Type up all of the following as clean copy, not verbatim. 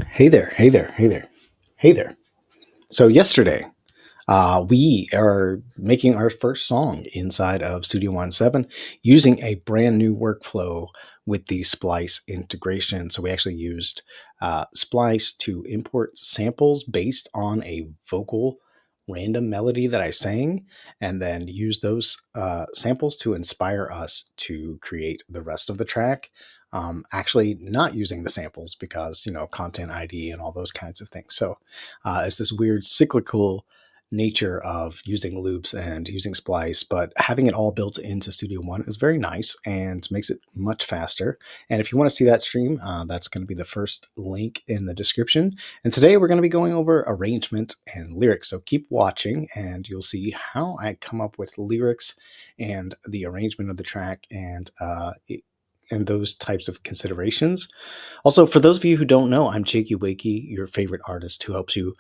Hey there, hey there, hey there, hey there. So yesterday, we are making our first song inside of Studio One 7 using a brand new workflow with the Splice integration. So we actually used Splice to import samples based on a vocal random melody that I sang, and then use those samples to inspire us to create the rest of the track. Actually, not using the samples because, content ID and all those kinds of things. So it's this weird cyclical nature of using loops and using Splice, but having it all built into Studio One is very nice and makes it much faster. And if you want to see that stream, that's going to be the first link in the description. And today we're going to be going over arrangement and lyrics. So keep watching and you'll see how I come up with lyrics and the arrangement of the track and those types of considerations. Also, for those of you who don't know, I'm Jakey Wakey, your favorite artist who helps you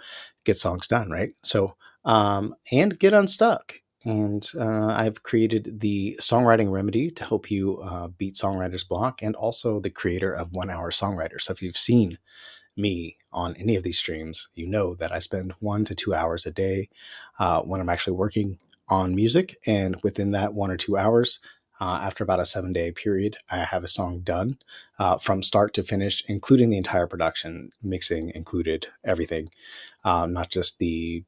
get songs done, right? So, and get unstuck. And I've created the songwriting remedy to help you beat songwriter's block, and also the creator of 1 Hour Songwriter. So if you've seen me on any of these streams, you know that I spend 1 to 2 hours a day when I'm actually working on music. And within that 1 or 2 hours, after about a 7 day period, I have a song done from start to finish, including the entire production, mixing included, everything, not just the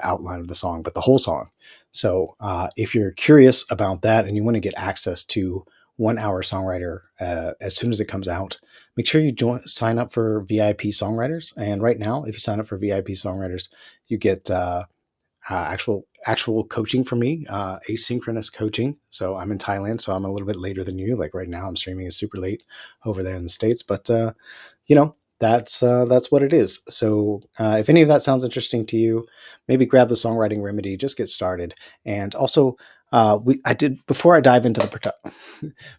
outline of the song, but the whole song. So if you're curious about that and you want to get access to 1 Hour Songwriter as soon as it comes out, make sure you sign up for VIP Songwriters. And right now, if you sign up for VIP Songwriters, you get actual coaching from me, asynchronous coaching. So I'm in Thailand, so I'm a little bit later than you. Like right now, I'm streaming is super late over there in the States, but that's what it is. So if any of that sounds interesting to you, maybe grab the songwriting remedy, just get started. And also, I did before I dive into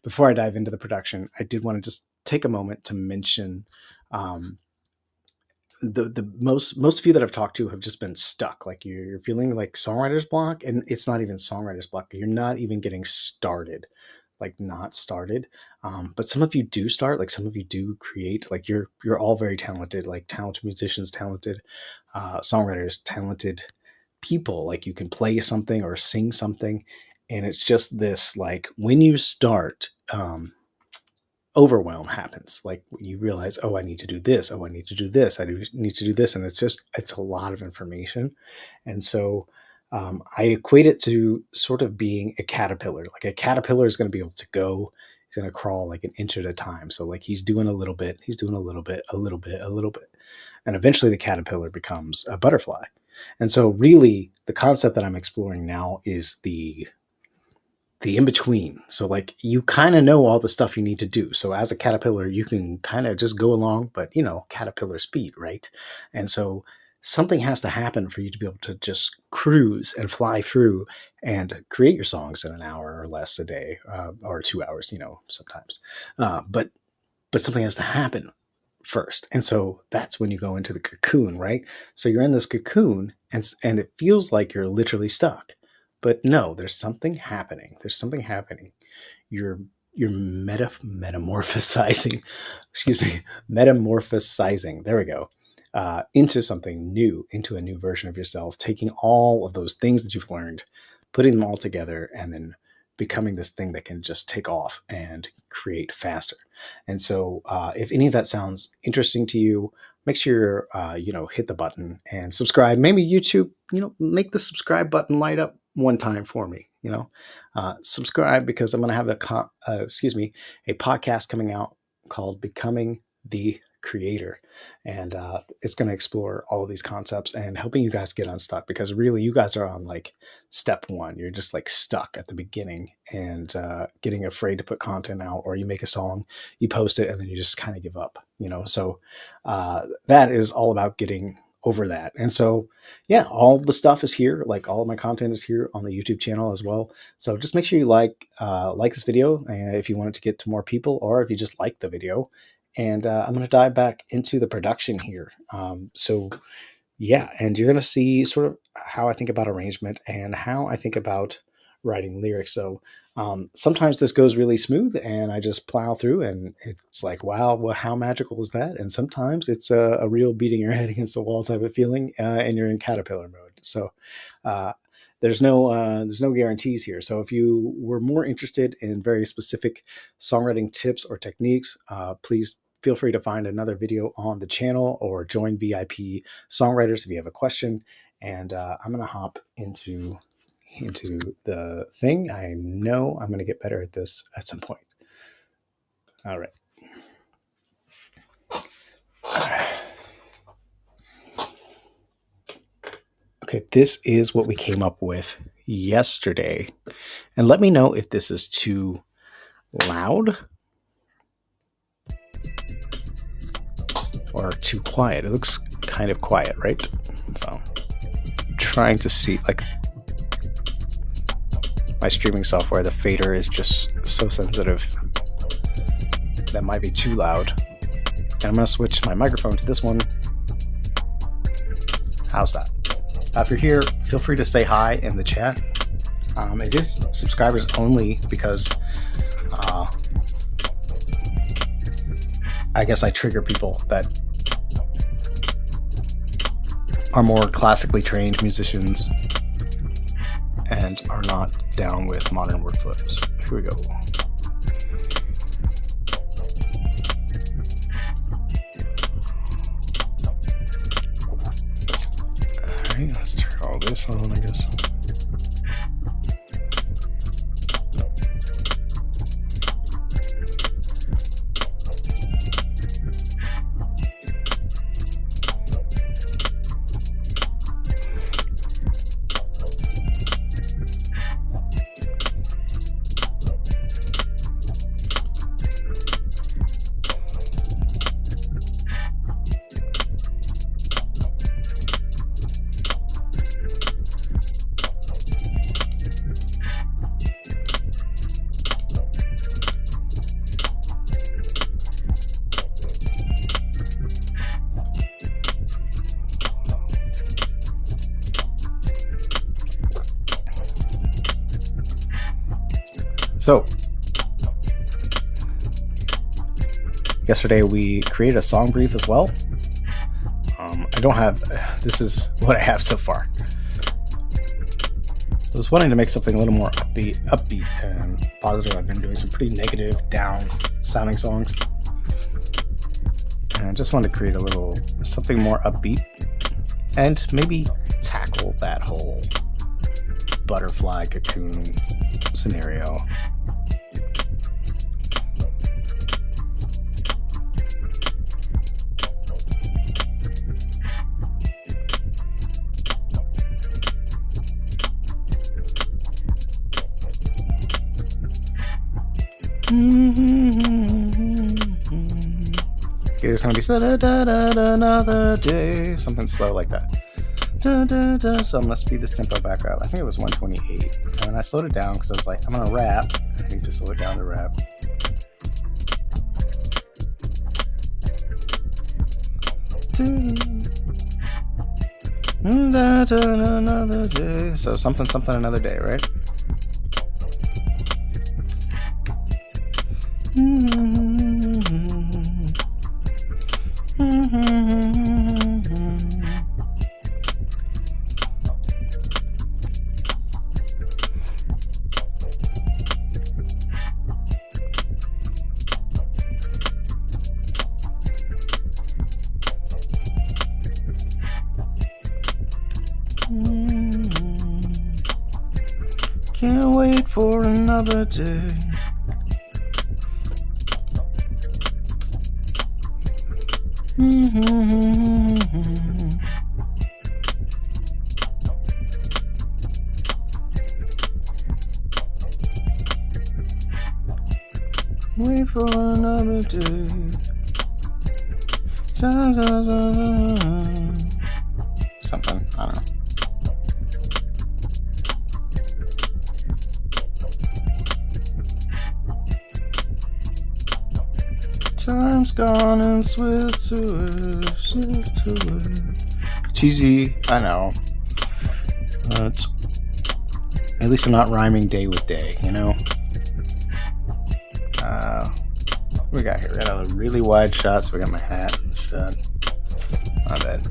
before I dive into the production, I did want to just take a moment to mention. Um, the most of you that I've talked to have just been stuck. Like you're feeling like songwriter's block, and it's not even songwriter's block. You're not even getting started, like not started. But some of you do start. Like some of you do create. Like you're all very talented. Like talented musicians, talented songwriters, talented people. Like you can play something or sing something, and it's just this like when you start. Overwhelm happens. Like you realize, oh, I need to do this. Oh, I need to do this. Need to do this. And it's a lot of information. And so I equate it to sort of being a caterpillar. Like a caterpillar is going to be able to go, he's going to crawl like an inch at a time. So like he's doing a little bit, he's doing a little bit, a little bit, a little bit. And eventually the caterpillar becomes a butterfly. And so really the concept that I'm exploring now is the in between. So like you kind of know all the stuff you need to do. So as a caterpillar, you can kind of just go along, but caterpillar speed, right? And so something has to happen for you to be able to just cruise and fly through and create your songs in an hour or less a day, or 2 hours, sometimes. But something has to happen first. And so that's when you go into the cocoon, right? So you're in this cocoon and it feels like you're literally stuck. But no, there's something happening. There's something happening. You're you're metamorphosizing, excuse me, metamorphosizing. There we go. Into something new, into a new version of yourself, taking all of those things that you've learned, putting them all together, and then becoming this thing that can just take off and create faster. And so, if any of that sounds interesting to you, make sure hit the button and subscribe. Maybe YouTube, make the subscribe button light up one time for me. Subscribe because I'm going to have a podcast coming out called Becoming the Creator. And it's going to explore all of these concepts and helping you guys get unstuck, because really you guys are on like step one. You're just like stuck at the beginning and getting afraid to put content out, or you make a song, you post it, and then you just kind of give up, So that is all about getting over that. And so, yeah, all the stuff is here. Like all of my content is here on the YouTube channel as well. So just make sure you like this video if you want it to get to more people, or if you just like the video. And I'm going to dive back into the production here. So yeah, and you're going to see sort of how I think about arrangement and how I think about writing lyrics. So Sometimes this goes really smooth and I just plow through and it's like, wow, well, how magical is that? And sometimes it's a real beating your head against the wall type of feeling, and you're in caterpillar mode. So uh, there's no guarantees here. So if you were more interested in very specific songwriting tips or techniques, please feel free to find another video on the channel or join VIP Songwriters if you have a question. And I'm going to hop into the thing. I know I'm going to get better at this at some point. All right. Okay, this is what we came up with yesterday. And let me know if this is too loud or too quiet. It looks kind of quiet, right? So I'm trying to see, like, my streaming software, the fader is just so sensitive. That might be too loud. And I'm going to switch my microphone to this one. How's that? If you're here, feel free to say hi in the chat. It is subscribers only because I guess I trigger people that are more classically trained musicians and are not down with modern workflows. Here we go. All right, let's turn all this on, I guess. So, yesterday we created a song brief as well. I don't have, this is what I have so far. I was wanting to make something a little more upbeat and positive. I've been doing some pretty negative, down sounding songs. And I just wanted to create a little, something more upbeat and maybe tackle that whole butterfly cocoon scenario. It's gonna be another day, something slow like that. So I'm gonna speed this tempo back up. I think it was 128, and I slowed it down because I was like, I'm gonna rap. I need to slow it down to rap. Another day. So something another day, right? Can't wait for another day. Wait for another day. Something, I don't know. Time's gone and swift to it. Cheesy, I know. But at least I'm not rhyming day with day, you know? What we got here? We got a really wide shot, so we got my hat and shot. Not bad.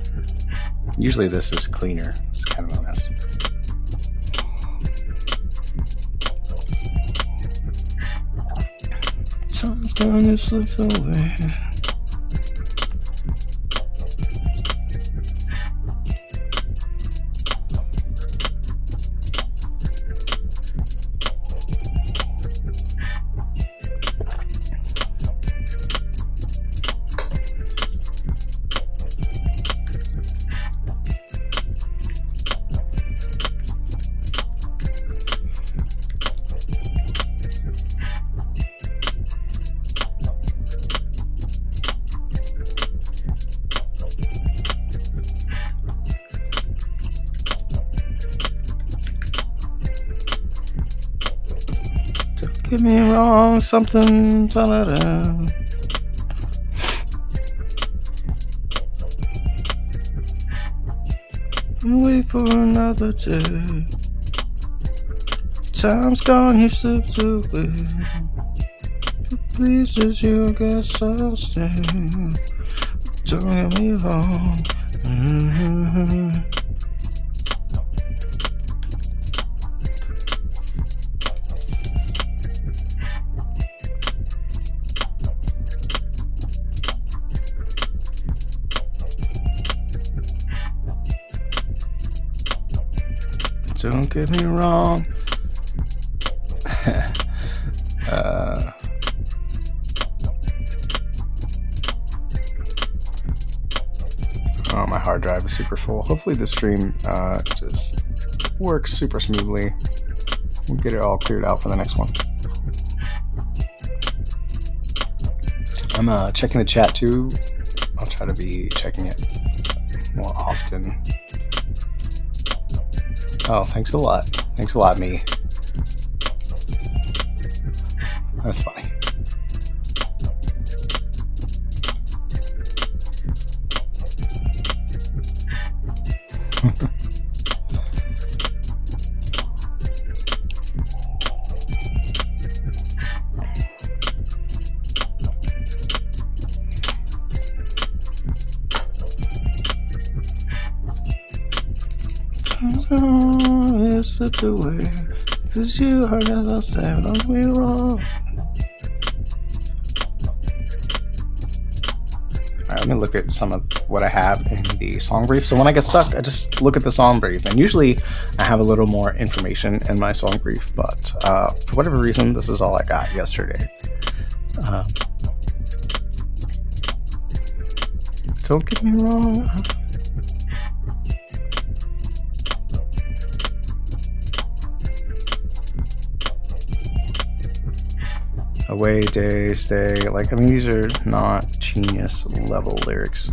Usually this is cleaner. It's kind of a mess. Time's gonna slip away. Get me wrong, something. Ta-da-da. Wait for another day. Time's gone, you slipped away. Please, as you guess I'll stay. Don't get me wrong. Don't get me wrong. Oh, my hard drive is super full. Hopefully the stream just works super smoothly. We'll get it all cleared out for the next one. I'm checking the chat too. I'll try to be checking it more often. Oh, thanks a lot. Thanks a lot, me. That's funny. It slipped away, 'cause you heard as I said, don't get me wrong. Alright, let me look at some of what I have in the song brief. So when I get stuck, I just look at the song brief, and usually I have a little more information in my song brief, but for whatever reason, this is all I got yesterday. Don't get me wrong. Away, day, stay. Like, I mean, these are not genius level lyrics.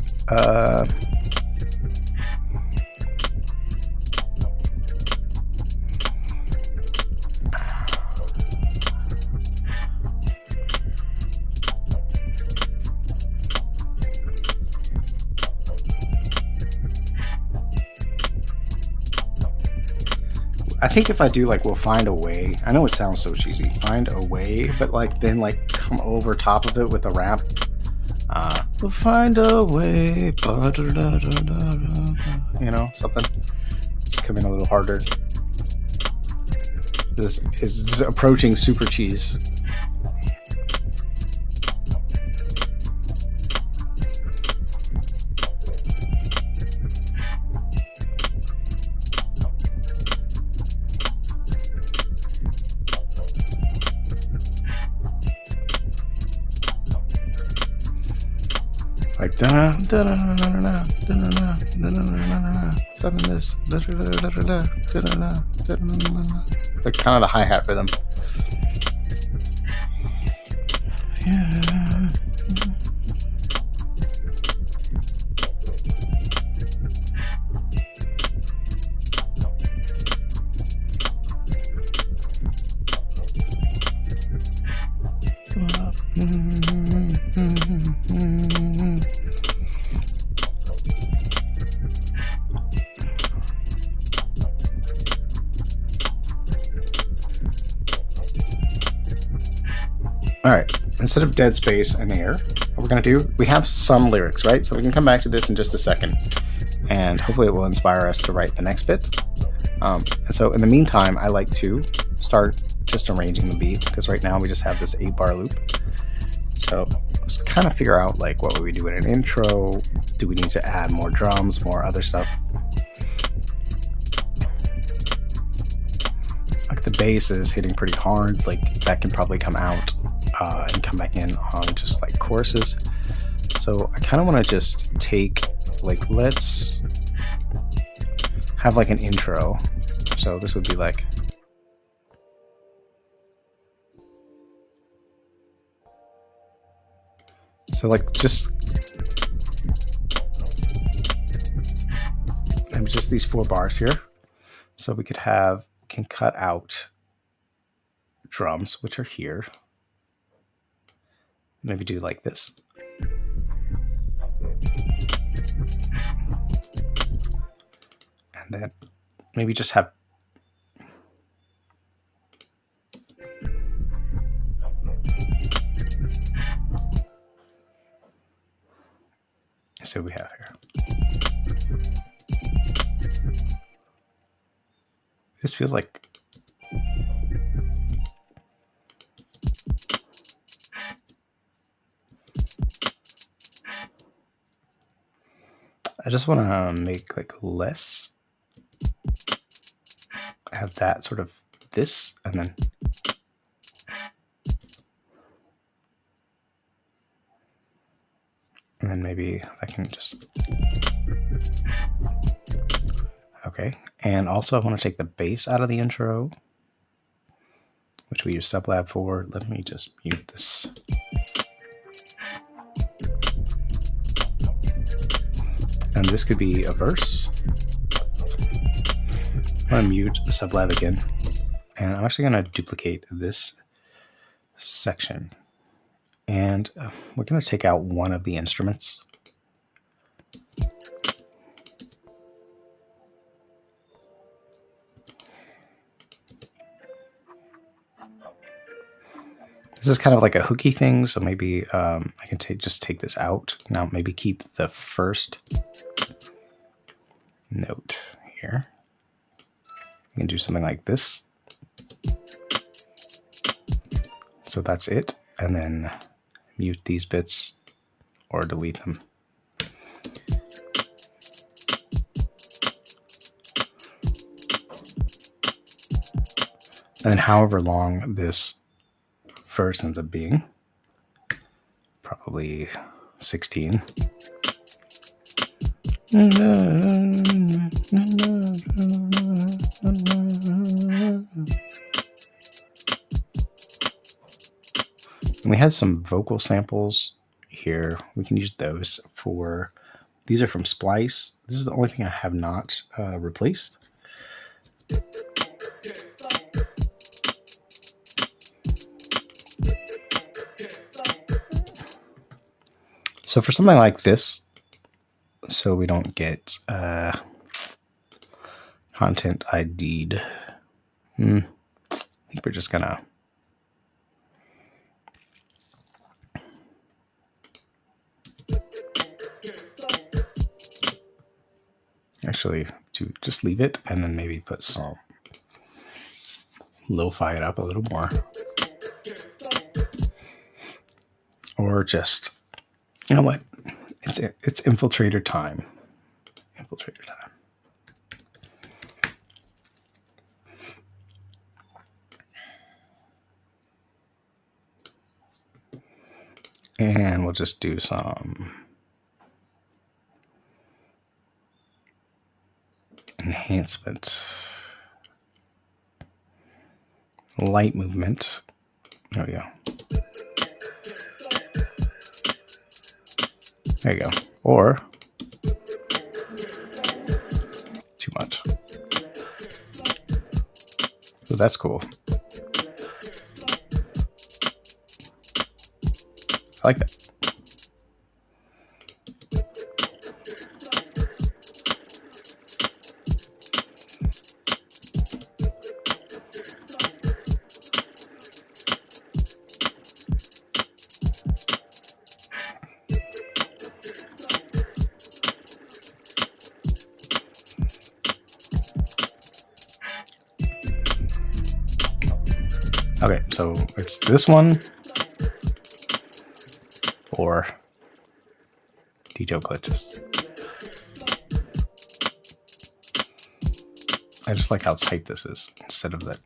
I think if I do like we'll find a way, I know it sounds so cheesy, find a way, but like then like come over top of it with a rap. We'll find a way, you know, something. Just come in a little harder. This is approaching super cheese. Like da da da da da da da da da something this like kind of the hi-hat rhythm. Yeah. All right, instead of dead space and air, what we're going to do, we have some lyrics, right? So we can come back to this in just a second, and hopefully it will inspire us to write the next bit. And so in the meantime, I like to start just arranging the beat, because right now we just have this 8-bar loop. So let's kind of figure out like what would we do in an intro? Do we need to add more drums, more other stuff? Like the bass is hitting pretty hard, like that can probably come out and come back in on just like choruses. So I kind of want to just take, like, let's have like an intro. So this would be like, so like just maybe just these 4 bars here. So we could have, can cut out drums, which are here. Maybe do like this. And then maybe just have so we have here. This feels like I just want to make like less, have that sort of this, and then maybe I can just, okay. And also I want to take the bass out of the intro, which we use Sublab for. Let me just mute this. And this could be a verse. I'm going to mute Sublab again. And I'm actually going to duplicate this section. And we're going to take out one of the instruments. This is kind of like a hooky thing, so maybe I can just take this out. Now maybe keep the first note here. We can do something like this. So that's it. And then mute these bits or delete them. And however long this verse ends up being, probably 16. And we had some vocal samples here. We can use those for, these are from Splice. This is the only thing I have not replaced. So for something like this, so we don't get content ID'd, I think we're just gonna actually just leave it and then maybe put some, lo-fi it up a little more, or just, you know what? It's infiltrator time. Infiltrator time. And we'll just do some enhancement. Light movement. There we go. There you go. Or too much. So that's cool. I like that. Okay, so it's this one or detail glitches. I just like how tight this is instead of that.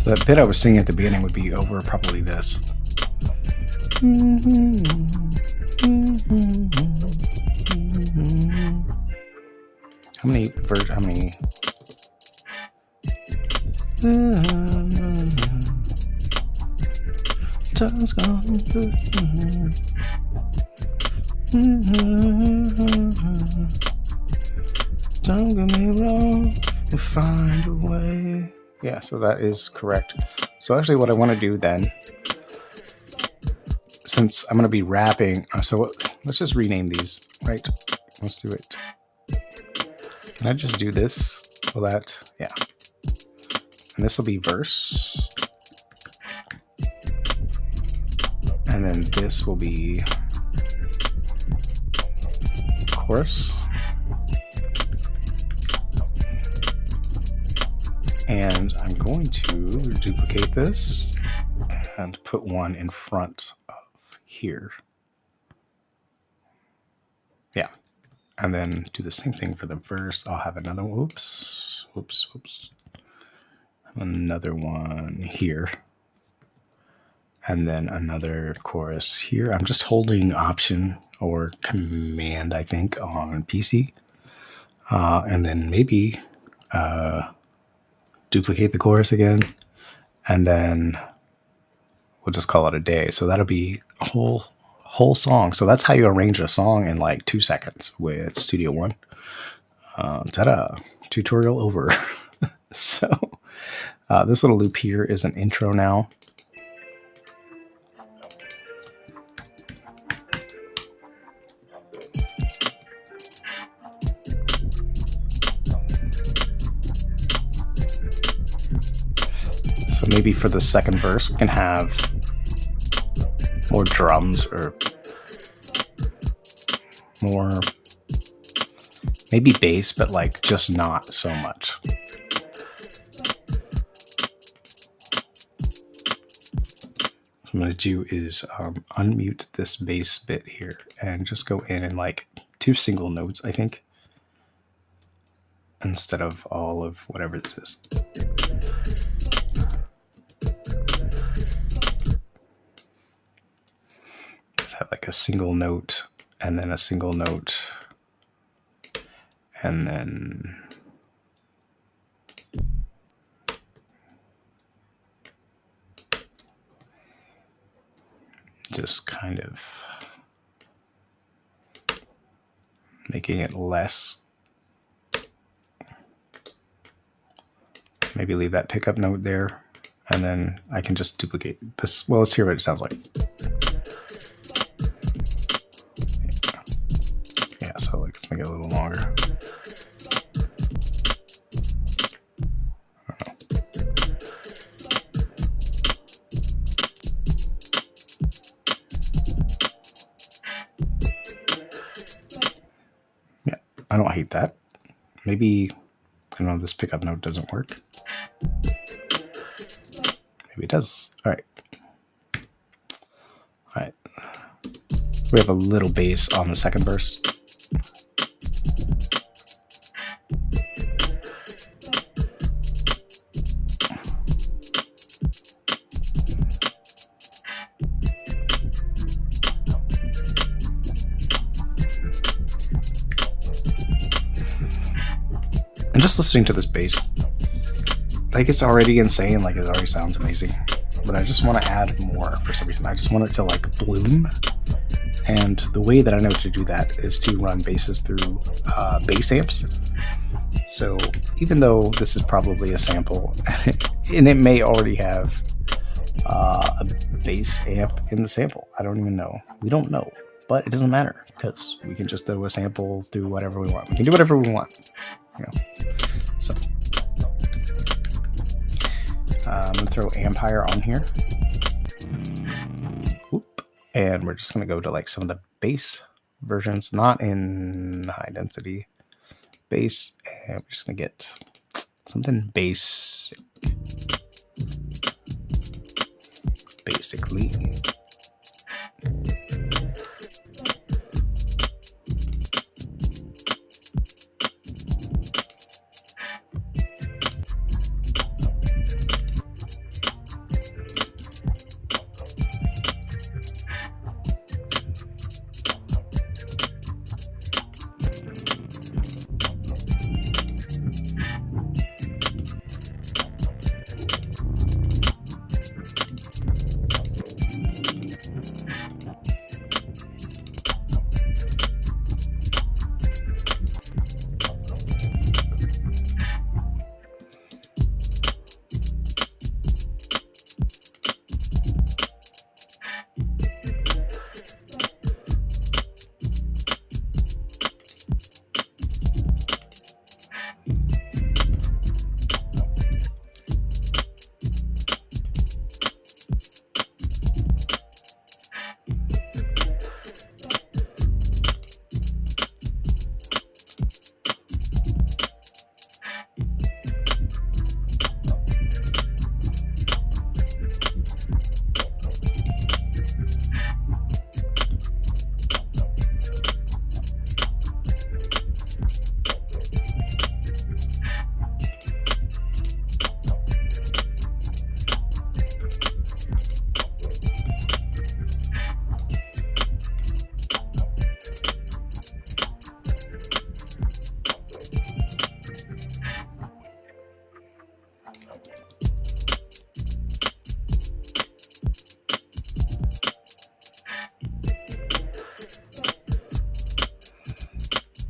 So that bit I was singing at the beginning would be over probably this. How many versions? How many? Time's gone. Don't get me wrong, we'll find a way. Yeah, so that is correct. So actually what I want to do then, since I'm going to be rapping, so let's just rename these, right? Let's do it. Can I just do this? Will that, yeah. And this will be verse. And then this will be chorus. And I'm going to duplicate this and put one in front of here. Yeah. And then do the same thing for the verse. I'll have another one. Oops. Another one here. And then another chorus here. I'm just holding Option or Command, I think, on PC. And then maybe duplicate the chorus again. And then we'll just call it a day. So that'll be a whole song. So that's how you arrange a song in like 2 seconds with Studio One. Ta-da! Tutorial over. So this little loop here is an intro now. So maybe for the second verse, we can have more drums or more, maybe bass, but like just not so much. What I'm going to do is unmute this bass bit here and just go in and like 2 single notes, I think, instead of all of whatever this is. Just have like a single note and then a single note and then just kind of making it less. Maybe leave that pickup note there, and then I can just duplicate this. Well, let's hear what it sounds like. Yeah, so like, let's make it a little longer. I don't hate that. Maybe, I don't know, this pickup note doesn't work. Maybe it does. All right. All right. We have a little bass on the second verse. And just listening to this bass, like it's already insane. Like it already sounds amazing, but I just want to add more for some reason. I just want it to like bloom. And the way that I know to do that is to run basses through bass amps. So even though this is probably a sample, and it may already have a bass amp in the sample, I don't even know. We don't know, but it doesn't matter because we can just throw a sample through whatever we want. We can do whatever we want, you know. So I'm gonna throw amp higher on here. Whoop. And we're just gonna go to like some of the bass versions, not in high density bass, and we're just gonna get something basic, basically.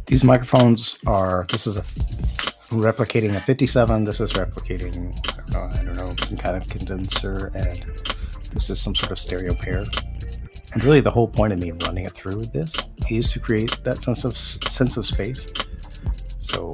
These microphones are, this is replicating a 57, this is replicating, I don't know, some kind of condenser, and this is some sort of stereo pair. And really the whole point of me running it through this is to create that sense of space. So,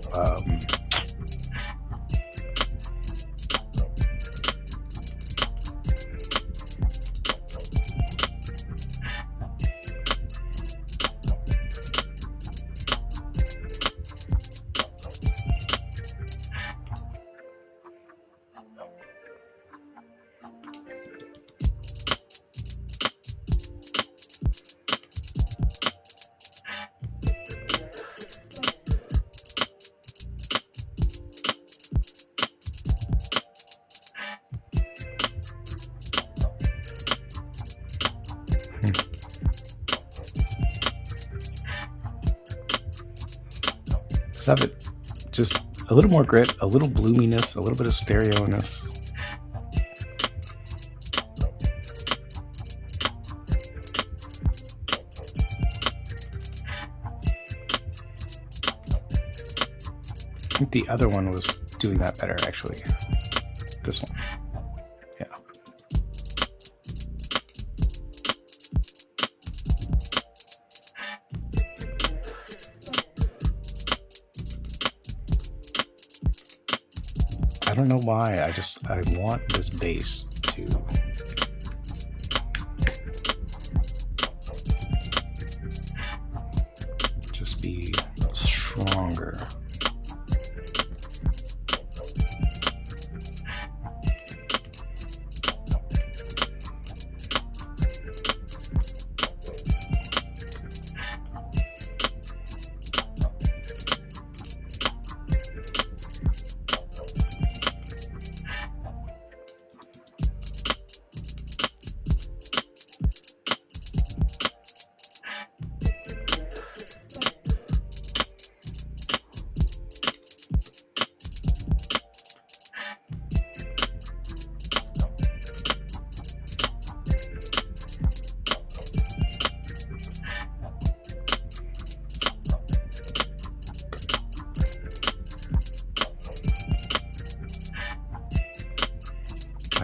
have it just a little more grit, a little bloominess, a little bit of stereo-ness. I think the other one was doing that better, actually. This one. Yeah. I don't know why, I want this bass to just be stronger.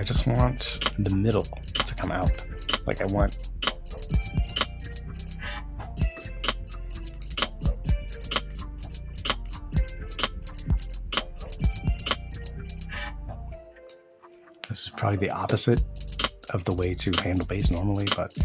I just want the middle to come out. Like I want... This is probably the opposite of the way to handle bass normally, but...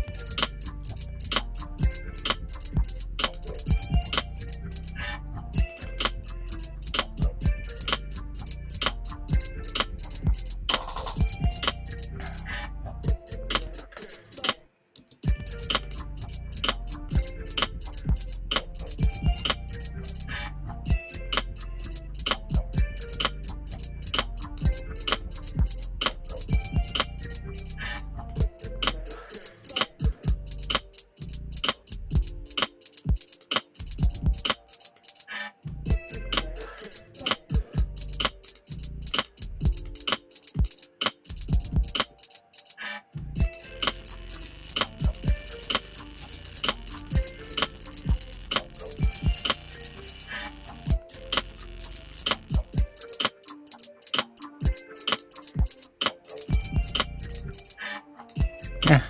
Yeah.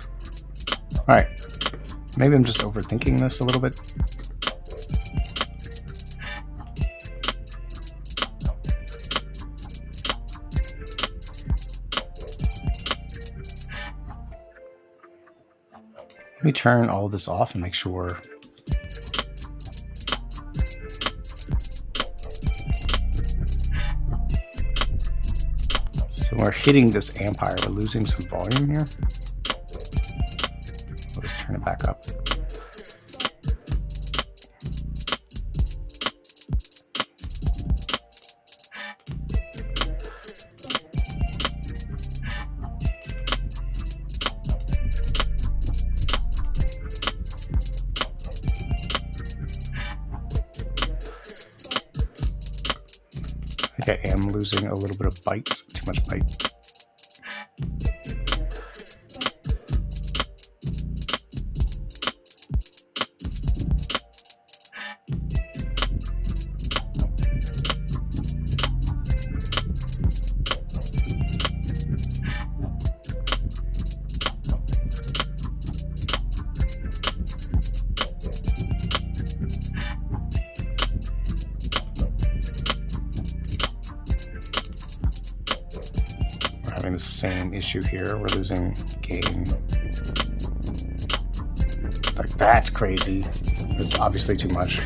Alright. Maybe I'm just overthinking this a little bit. Let me turn all of this off and make sure. So we're hitting this amp higher. We're losing some volume here. Let's turn it back up. I think I am losing a little bit of bite, too much bite. Having the same issue here. We're losing gain. Like, that's crazy. It's obviously too much.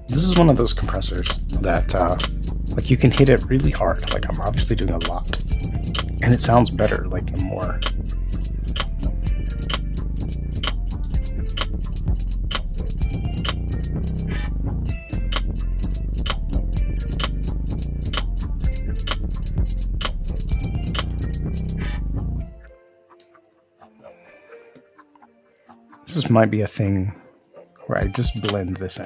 This is one of those compressors that like you can hit it really hard. Like I'm obviously doing a lot and it sounds better, like more. This might be a thing where I just blend this in.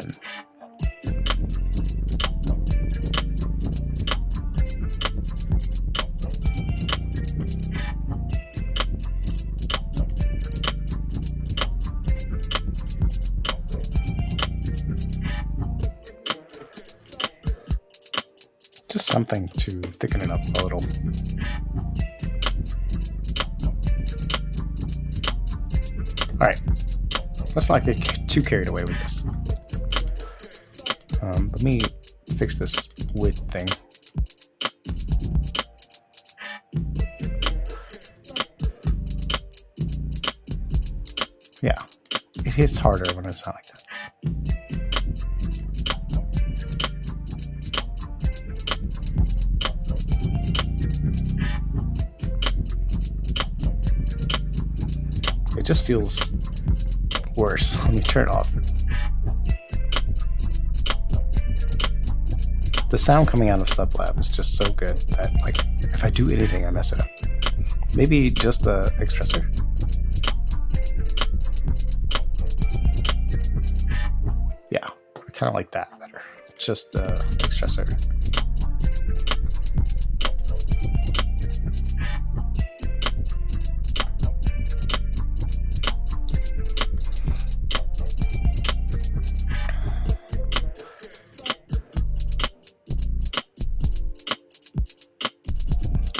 Just something to thicken it up a little. All right, let's not get too carried away with this. Let me fix this width thing. Yeah, it hits harder when it's not like that. just feels worse. Let me turn it off. The sound coming out of Sublab is just so good that, like, if I do anything, I mess it up. Maybe just the expressor. Yeah, I kind of like that better. Just the expressor.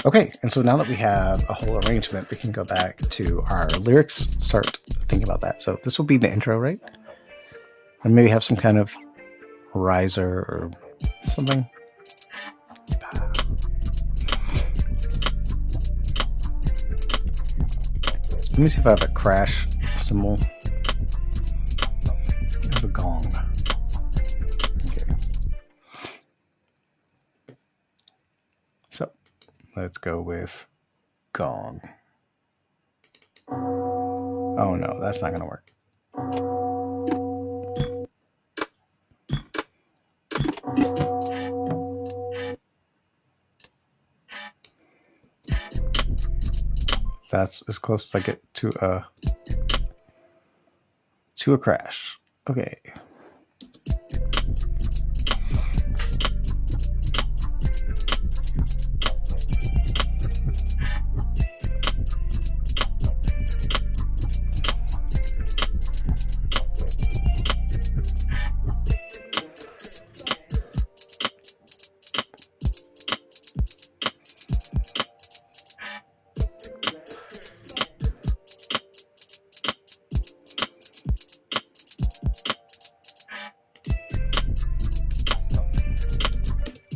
Okay, and so now that we have a whole arrangement, we can go back to our lyrics, start thinking about that. So this will be the intro, right? And maybe have some kind of riser or something. Let me see if I have a crash symbol. There's a gong. Okay. So let's go with gong. Oh no, that's not going to work. That's as close as I get to a crash. Okay.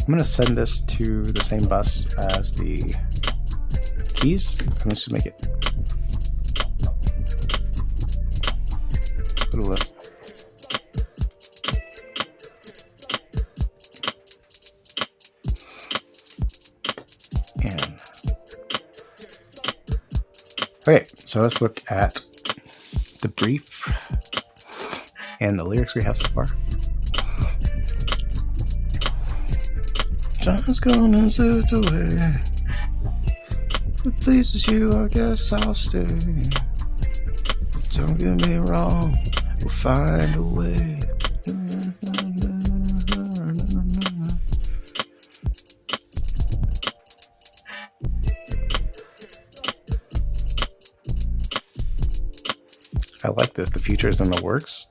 I'm going to send this to the same bus as the keys, and this should make it a little less. And okay, so let's look at the brief and the lyrics we have so far. Just gonna sit away. If it pleases you, I guess I'll stay. Don't get me wrong, we'll find a way. I like this. The future is in the works.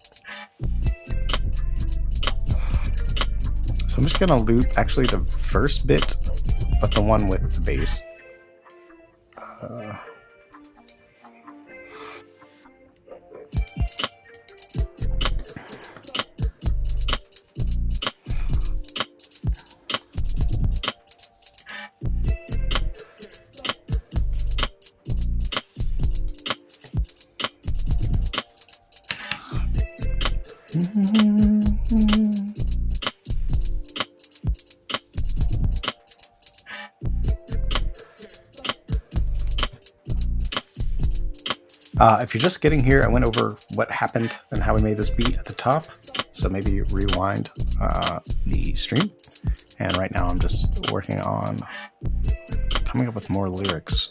So I'm just gonna loop actually the first bit, but the one with the bass. If you're just getting here, I went over what happened and how we made this beat at the top. So maybe rewind the stream. And right now I'm just working on coming up with more lyrics.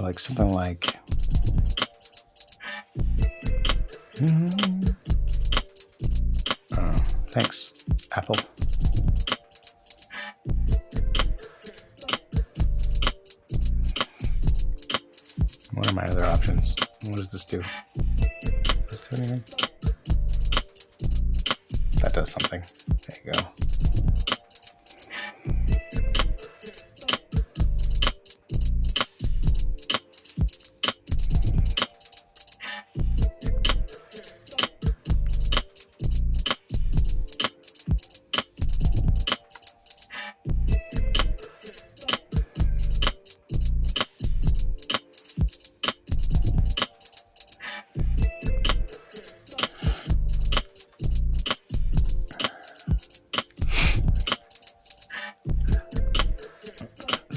Like something like thanks, Apple. What are my other options? What does this do? Does this do anything? That does something. There you go.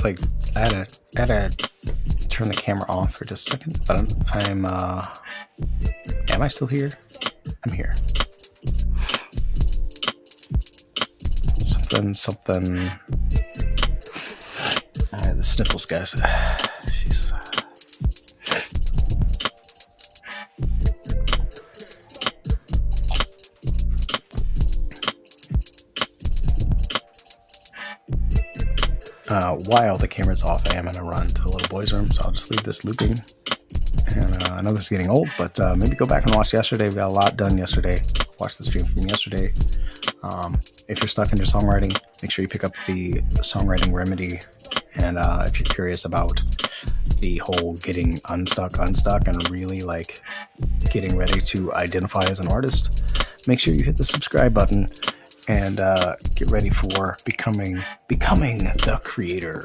like I had to turn the camera off for just a second, but I'm am I still here? I'm here. Something. The sniffles, guys. Jeez. While the camera's off, I am gonna run to the little boy's room, so I'll just leave this looping. And I know this is getting old, but maybe go back and watch yesterday. We got a lot done yesterday. Watch the stream from yesterday. If you're stuck in your songwriting, make sure you pick up the Songwriting Remedy. And if you're curious about the whole getting unstuck, and really like getting ready to identify as an artist, make sure you hit the subscribe button and get ready for becoming the creator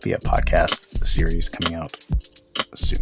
via podcast series coming out soon.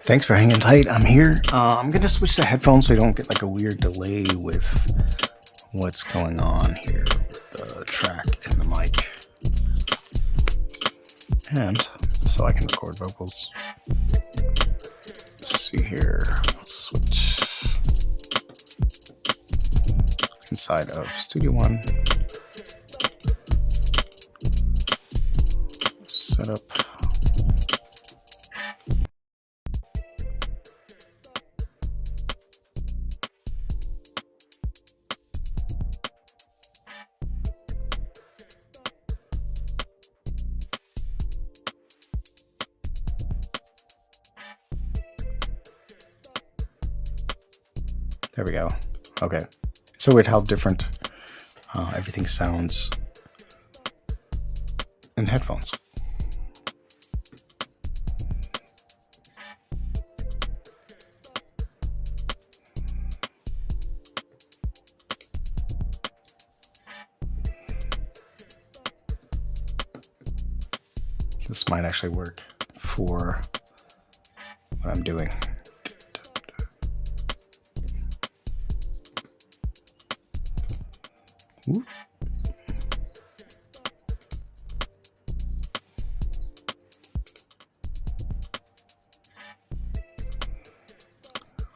Thanks for hanging tight. I'm here. I'm going to switch to headphones so you don't get like a weird delay with what's going on here with the track and the mic. And so I can record vocals. Let's see here. Let's switch inside of Studio One. Setup. There we go. Okay. So weird how different everything sounds in headphones. This might actually work for what I'm doing. Ooh.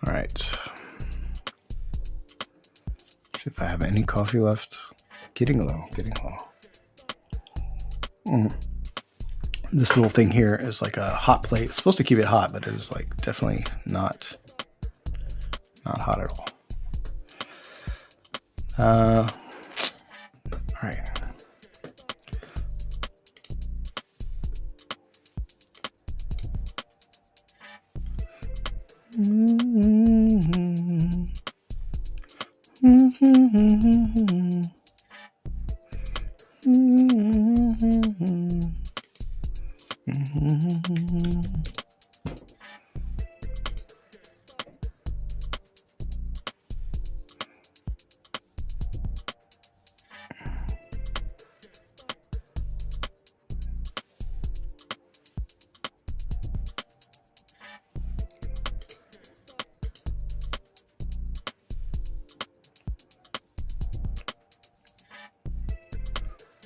All right. See if I have any coffee left. Getting low, getting low. This little thing here is like a hot plate. It's supposed to keep it hot, but it is like definitely not hot at all. All right.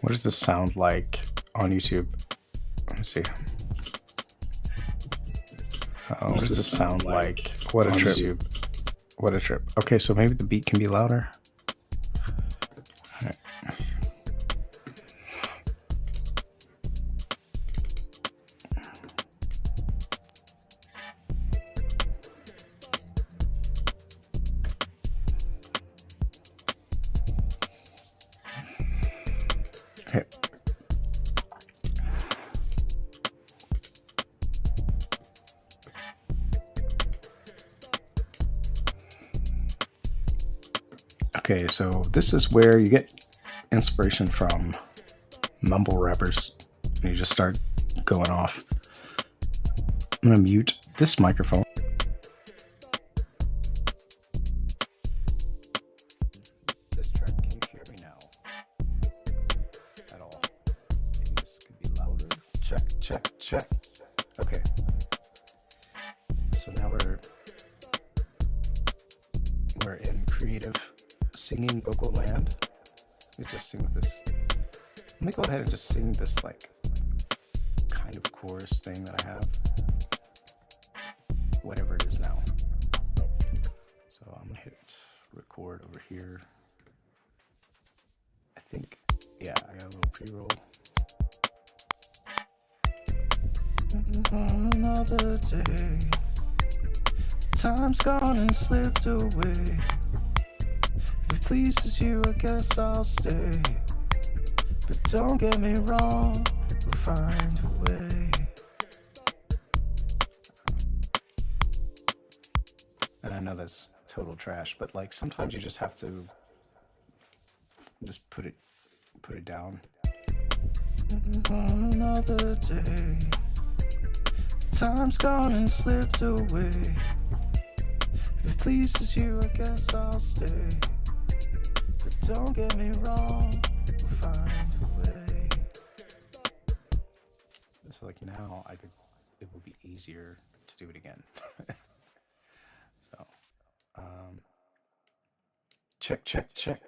What does this sound like on YouTube? Let me see. What does this sound like? What a trip. YouTube? What a trip. Okay, so maybe the beat can be louder. All right. Okay. Okay, so this is where you get inspiration from mumble rappers and you just start going off. I'm gonna mute this microphone. This track, can you hear me now? At all? Maybe this could be louder. Check, check, check. Okay. So now we're in creative singing vocal land. Let me just sing with this. Let me go ahead and just sing this like kind of chorus thing that I have. Whatever it is now. So I'm gonna hit record over here. I think, yeah, I got a little pre-roll. Another day. Time's gone and slipped away. If it pleases you, I guess I'll stay. But don't get me wrong, we'll find a way. And I know that's total trash, but like sometimes you just have to just put it down. Another day. Time's gone and slipped away. If it pleases you, I guess I'll stay. But don't get me wrong, we'll find a way. So like now it will be easier to do it again. So, check, check, check.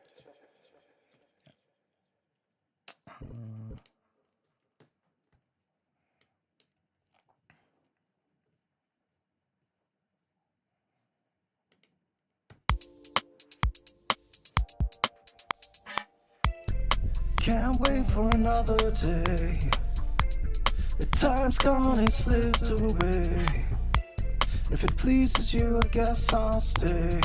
Can't wait for another day. The time's gone and slipped away. If it pleases you, I guess I'll stay.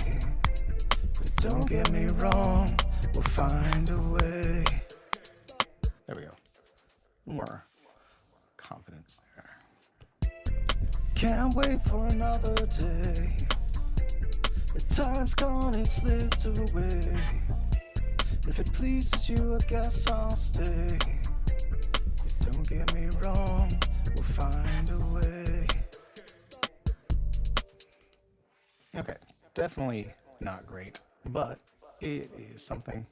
But don't get me wrong, we'll find a way. There we go. More confidence there. Can't wait for another day. The time's gone and slipped away. If it pleases you, I guess I'll stay. But don't get me wrong, we'll find a way. Okay, definitely not great, but it is something.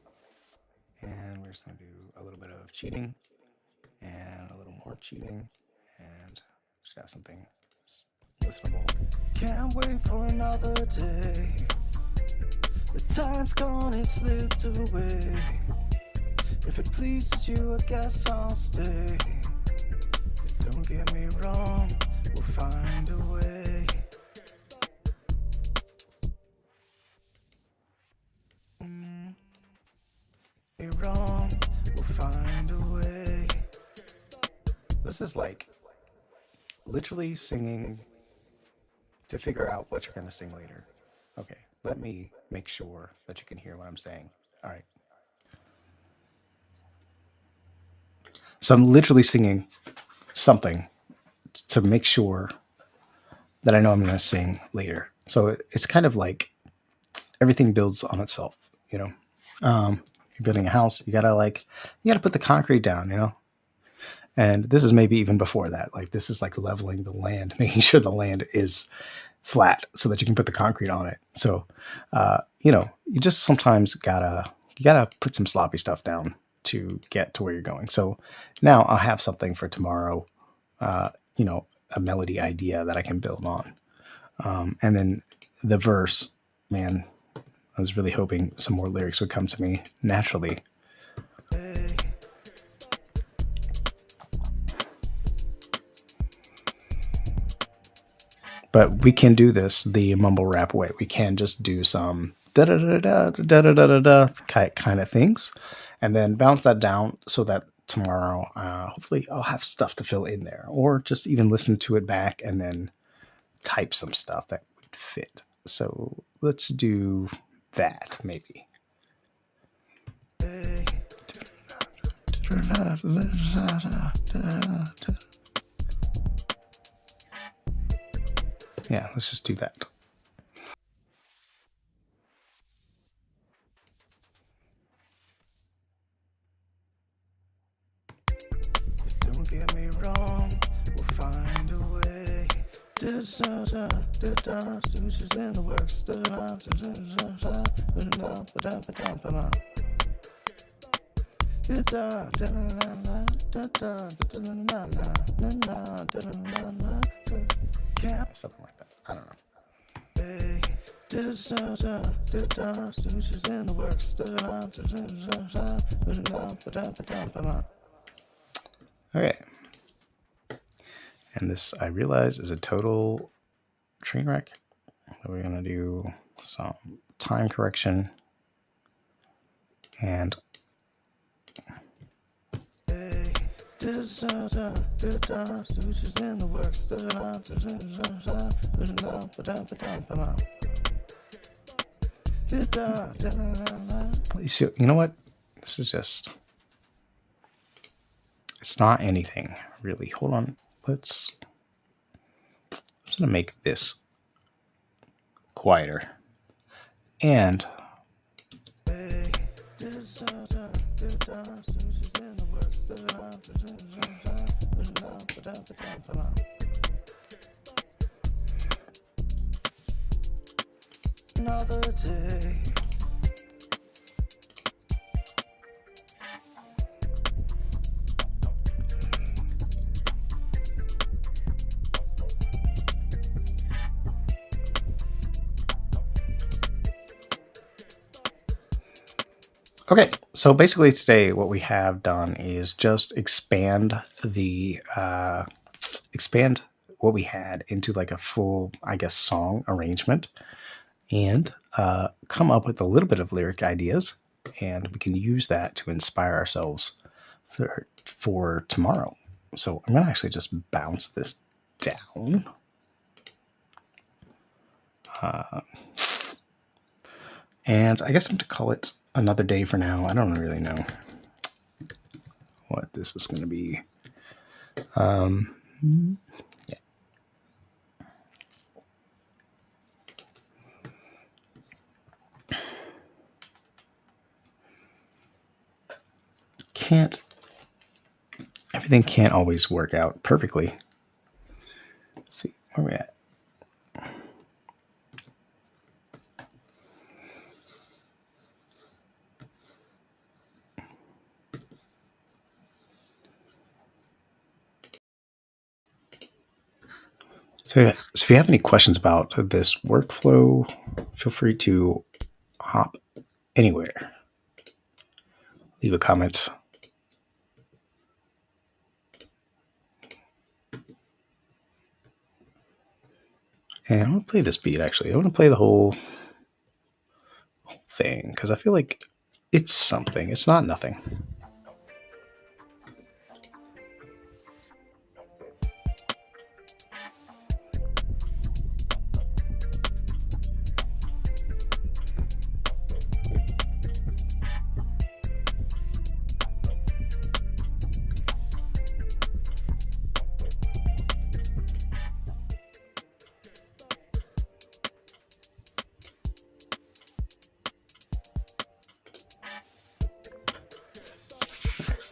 And we're just gonna do a little bit of cheating and a little more cheating And just got something listenable. Can't wait for another day. The time's gone, it slipped away. If it pleases you, I guess I'll stay. But don't get me wrong, we'll find a way. Be wrong, we'll find a way. This is like literally singing to figure out what you're going to sing later. Okay, let me make sure that you can hear what I'm saying. All right. So I'm literally singing something to make sure that I know I'm going to sing later. So it's kind of like everything builds on itself, you know. You're building a house, you gotta put the concrete down, you know. And this is maybe even before that. Like this is like leveling the land, making sure the land is flat so that you can put the concrete on it. So, you know, you just sometimes gotta put some sloppy stuff down to get to where you're going. So now I'll have something for tomorrow, you know, a melody idea that I can build on. And then the verse, man, I was really hoping some more lyrics would come to me naturally. But we can do this the mumble rap way. We can just do some da da da da da da da da kind of things, and then bounce that down so that tomorrow, hopefully, I'll have stuff to fill in there, or just even listen to it back and then type some stuff that would fit. So let's do that maybe. Yeah, let's just do that. Don't get me wrong, we'll find a way. Deuces in the works. Something like that. I don't know. Deuces in the works. Okay. And this, I realize, is a total train wreck. We're going to do some time correction and you know what? This is just, it's not anything really. Hold on. I'm just going to make this quieter. And another day. Okay, so basically today what we have done is just expand what we had into like a full, I guess, song arrangement, and come up with a little bit of lyric ideas, and we can use that to inspire ourselves for tomorrow. So I'm gonna actually just bounce this down. And I guess I'm going to call it another day for now. I don't really know what this is going to be. Yeah. Everything can't always work out perfectly. Let's see, where are we at? So if you have any questions about this workflow, feel free to hop anywhere. Leave a comment. And I'm going to play this beat, actually. I want to play the whole thing because I feel like it's something. It's not nothing.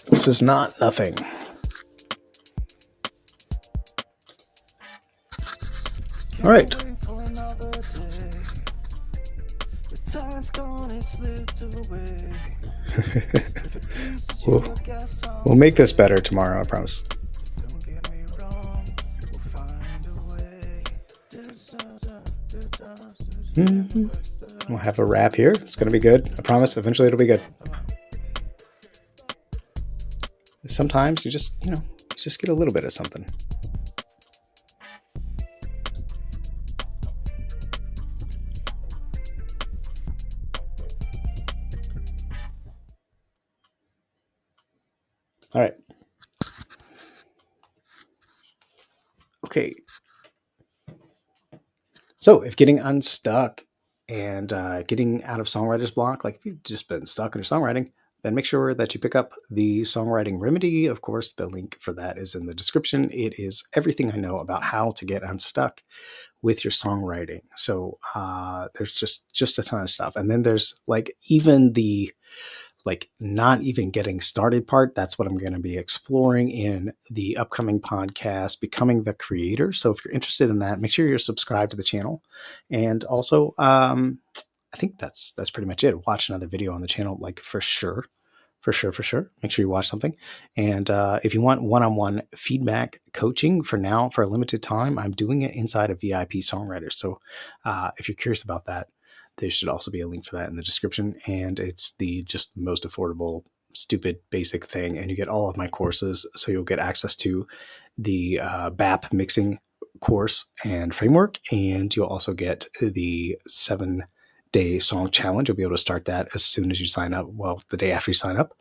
This is not nothing. All right. We'll make this better tomorrow, I promise. We'll have a wrap here. It's going to be good. I promise. Eventually it'll be good. Sometimes you just get a little bit of something. All right. Okay. So if getting unstuck and getting out of songwriter's block, like if you've just been stuck in your songwriting, then make sure that you pick up the Songwriting Remedy. Of course, the link for that is in the description. It is everything I know about how to get unstuck with your songwriting. So there's just a ton of stuff. And then there's like even the not even getting started part. That's what I'm going to be exploring in the upcoming podcast, Becoming the Creator. So if you're interested in that, make sure you're subscribed to the channel. And also, I think that's pretty much it. Watch another video on the channel, like for sure. Make sure you watch something. And if you want one-on-one feedback coaching for now, for a limited time, I'm doing it inside of VIP Songwriters. So if you're curious about that, there should also be a link for that in the description. And it's the just most affordable, stupid, basic thing. And you get all of my courses. So you'll get access to the BAP mixing course and framework. And you'll also get the 7-day song challenge. You'll be able to start that as soon as you sign up. Well, the day after you sign up.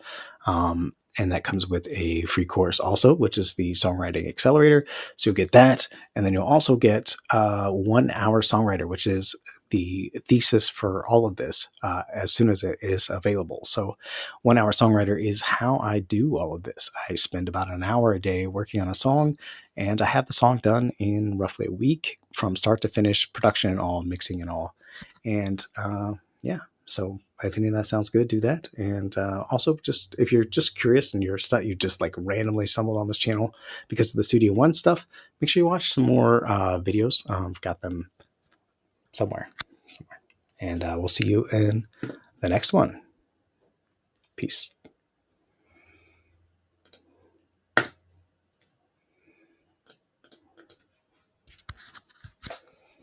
And that comes with a free course also, which is the Songwriting Accelerator. So you'll get that. And then you'll also get 1 Hour Songwriter, which is the thesis for all of this as soon as it is available. So 1 Hour Songwriter is how I do all of this. I spend about an hour a day working on a song, and I have the song done in roughly a week from start to finish, production and all, mixing and all. And yeah, so if any of that sounds good, do that. And also, just if you're just curious and you just like randomly stumbled on this channel because of the Studio One stuff, make sure you watch some more videos. I've got them somewhere. And we'll see you in the next one. Peace.